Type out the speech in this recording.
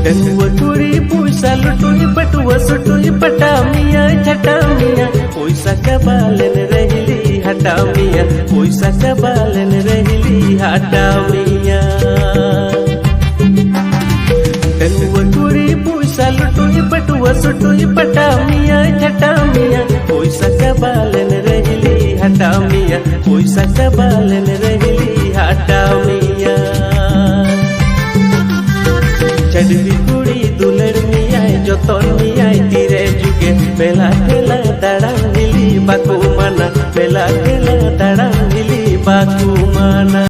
डंगुआ कुड़ी पैसा लुटुई पटुआ सुटुई पटा मिया छटा मिया पैसा का बालन रहली हटा मिया पैसा का बालन रहली हटा मिया डंगुआ कुड़ी पैसा लुटुई पटुआ सुटुई पटा मिया छटा मिया पैसा का बालन रहली हटा मिया पैसा का बालन रहली हटा मिया चढ़वी कुड़ी दुलर मिया जतन मिया तीरे जुगे बेला खेला दाड़ा मिली बाकू माना बेला खेला दाड़ा मिली बाकू माना।